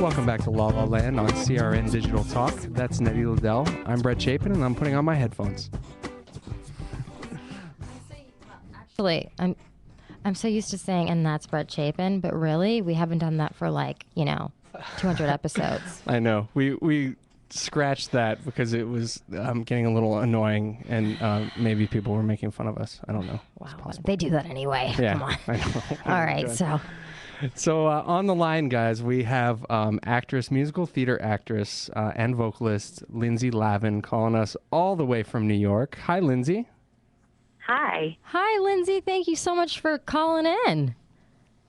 Welcome back to La La Land on CRN Digital Talk. That's Nettie Liddell. I'm Brett Chapin, and I'm putting on my headphones. Actually, I'm so used to saying, and that's Brett Chapin, but really, we haven't done that for 200 episodes. I know. We scratched that because it was getting a little annoying, and maybe people were making fun of us. I don't know. Wow, they do that anyway. Yeah, Come on. I know. All right, so... So on the line, guys, we have musical theater actress, and vocalist Lindsay Lavin calling us all the way from New York. Hi, Lindsay. Hi. Hi, Lindsay. Thank you so much for calling in.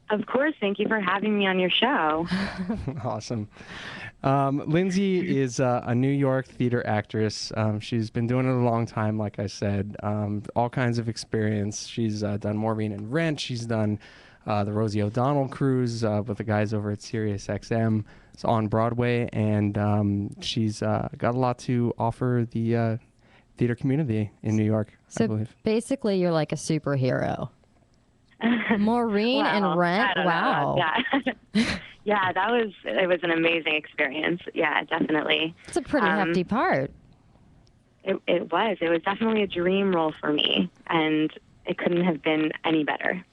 Of course. Thank you for having me on your show. Awesome. Lindsay is a New York theater actress. She's been doing it a long time, like I said. All kinds of experience. She's done Maureen and Rent. She's done the Rosie O'Donnell cruise with the guys over at Sirius XM. It's on Broadway, and she's got a lot to offer the theater community in New York, I believe. So basically, you're like a superhero. Maureen and Rent, wow. Yeah. Yeah, it was an amazing experience. Yeah, definitely. It's a pretty hefty part. It was definitely a dream role for me, and it couldn't have been any better.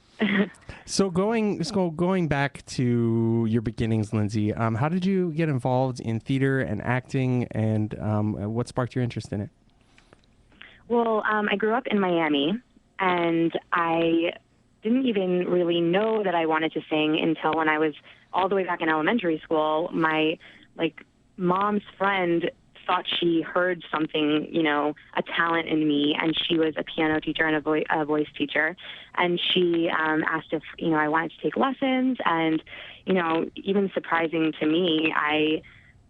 So going back to your beginnings, Lindsay, how did you get involved in theater and acting, and what sparked your interest in it? Well, I grew up in Miami, and I didn't even really know that I wanted to sing until when I was all the way back in elementary school. My mom's friend thought she heard something, a talent in me, and she was a piano teacher and a voice teacher, and she asked if I wanted to take lessons, and even surprising to me, I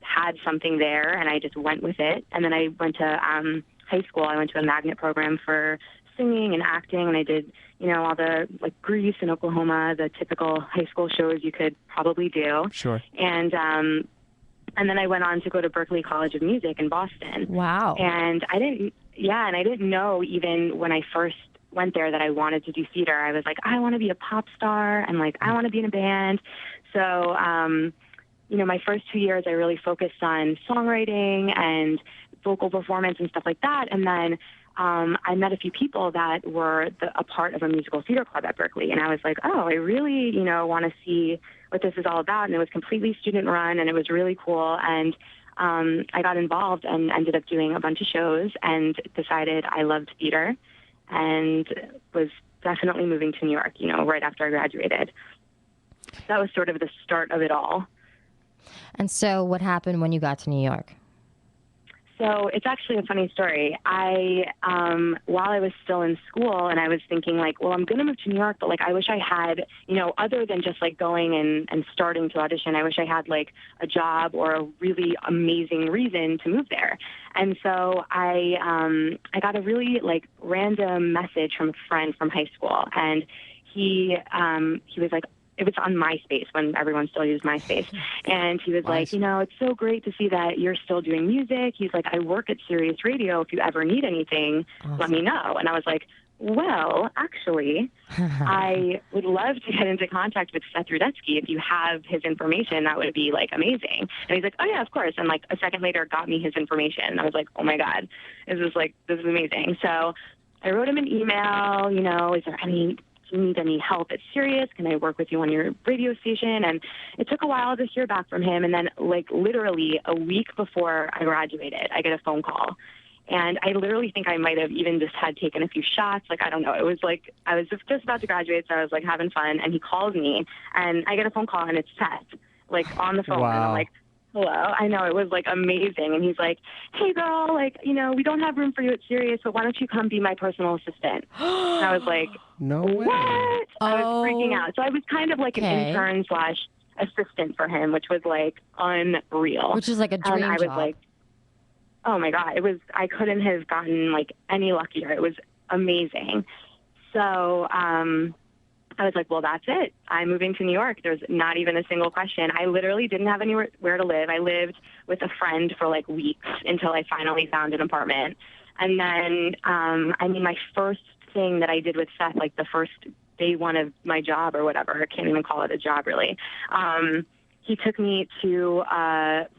had something there, and I just went with it. And then I went to high school. I went to a magnet program for singing and acting, and I did all the Grease in Oklahoma, the typical high school shows you could probably do. Sure. And then I went on to go to Berklee College of Music in Boston. Wow. And I didn't know even when I first went there that I wanted to do theater. I was like, I want to be a pop star, and I want to be in a band. So, my first 2 years I really focused on songwriting and vocal performance and stuff like that. And then I met a few people that were a part of a musical theater club at Berklee, and I was like, oh, I really, want to see what this is all about. And it was completely student run, and it was really cool. And I got involved and ended up doing a bunch of shows and decided I loved theater and was definitely moving to New York, right after I graduated. That was sort of the start of it all. And so what happened when you got to New York? So it's actually a funny story. While I was still in school, and I was thinking well, I'm going to move to New York, but I wish I had, other than just going and starting to audition, I wish I had a job or a really amazing reason to move there. And so I got a really random message from a friend from high school, and he was like, it was on MySpace when everyone still used MySpace. And he was like, it's so great to see that you're still doing music. He's like, I work at Sirius Radio. If you ever need anything, let me know. And I was like, well, actually, I would love to get into contact with Seth Rudetsky. If you have his information, that would be amazing. And he's like, oh yeah, of course. And a second later got me his information. And I was like, oh my God, this is amazing. So I wrote him an email, is there do you need any help at Sirius? Can I work with you on your radio station? And it took a while to hear back from him. And then literally a week before I graduated, I get a phone call. And I literally think I might have even just had taken a few shots. I don't know. It was I was just about to graduate, so I was having fun. And he calls me, and I get a phone call, and it's Seth, on the phone. Wow. And I'm like, hello. I know, it was amazing. And he's like, hey girl, we don't have room for you at Sirius, but why don't you come be my personal assistant? And I was like, no way. What? I was freaking out. So I was kind of an intern / assistant for him, which was unreal. Which is a dream and I was job. Oh my God, I couldn't have gotten any luckier. It was amazing. So, I was like, well, that's it. I'm moving to New York. There's not even a single question. I literally didn't have anywhere to live. I lived with a friend for weeks until I finally found an apartment. And then, my first thing that I did with Seth, the first day one of my job or whatever, I can't even call it a job really. he took me to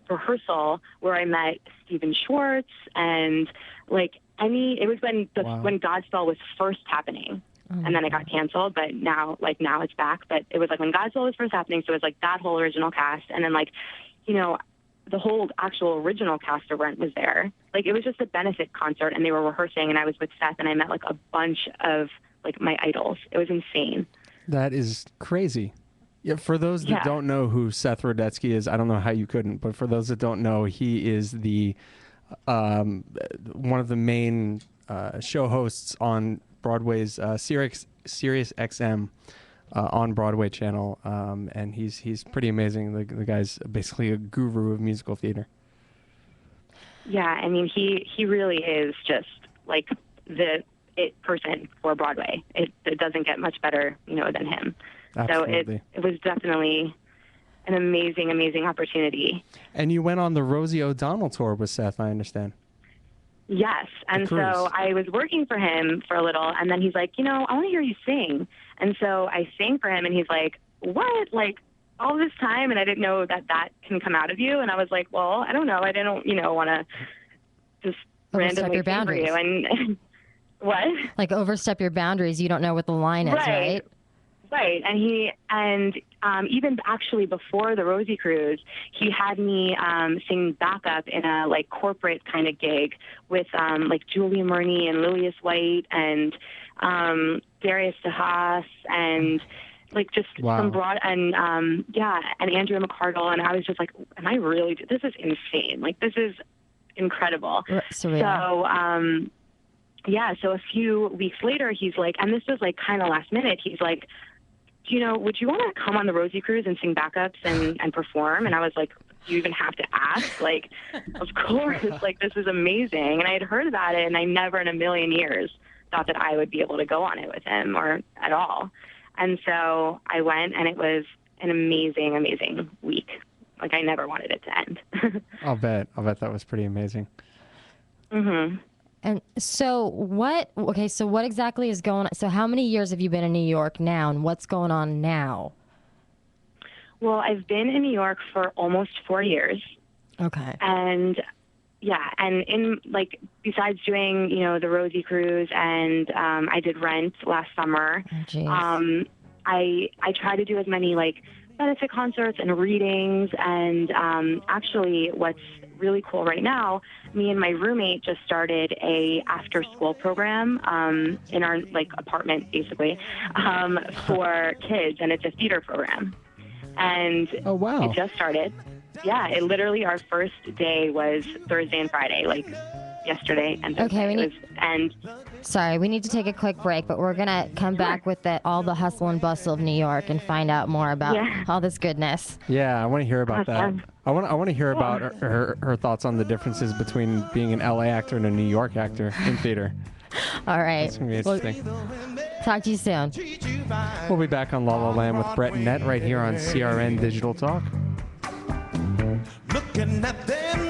rehearsal where I met Stephen Schwartz and it was when Godspell was first happening. And then it got canceled, but now it's back. But it was like when Godspell was first happening, so it was like that whole original cast. And then the whole actual original cast of Rent was there. Like, it was just a benefit concert, and they were rehearsing, and I was with Seth, and I met like a bunch of like my idols. It was insane. That is crazy. Yeah, for those that don't know who Seth Rudetsky is, I don't know how you couldn't, but for those that don't know, he is the one of the main show hosts on Broadway's Sirius XM on Broadway channel, and he's pretty amazing. The guy's basically a guru of musical theater. Yeah, I mean, he really is just like the it person for Broadway. It doesn't get much better, than him. Absolutely. So it was definitely an amazing opportunity. And you went on the Rosie O'Donnell tour with Seth, I understand. Yes. And so I was working for him for a little, and then he's like, I want to hear you sing. And so I sang for him, and he's like, what? Like, all this time, and I didn't know that can come out of you. And I was like, well, I don't know. I didn't, want to just randomly your sing for you. And what? Like, overstep your boundaries. You don't know what the line is, right? Right. And even actually before the Rosie Cruise, he had me sing backup in a like corporate kind of gig with like Julia Murney and Lilias White and Darius DeHaas and like just some broad and Andrea McCardle. And I was just like, am I really? This is insane. Like, this is incredible. Surreal. So a few weeks later, he's like, and this was like kind of last minute, he's like, would you want to come on the Rosie Cruise and sing backups and perform? And I was like, do you even have to ask? Like, of course, like, this is amazing. And I had heard about it, and I never in a million years thought that I would be able to go on it with him or at all. And so I went, and it was an amazing week. Like, I never wanted it to end. I'll bet that was pretty amazing. Mm-hmm. And so what exactly is going on? So how many years have you been in New York now, and what's going on now? Well, I've been in New York for almost 4 years. Okay. And in like, besides doing, the Rosie Cruise and I did Rent last summer, I try to do as many like benefit concerts and readings. And actually what's really cool right now, me and my roommate just started a after school program in our like apartment basically for kids, and it's a theater program. And oh wow, it just started. Yeah, it literally, our first day was Thursday and Friday, like yesterday and Thursday. Okay, sorry, we need to take a quick break, but we're going to come back with all the hustle and bustle of New York and find out more about all this goodness. Yeah, I want to hear about that. I want to hear about her thoughts on the differences between being an LA actor and a New York actor in theater. All right. That's going to be interesting. Talk to you soon. We'll be back on La La Land with Brett and Nett right here on CRN Digital Talk. Looking at them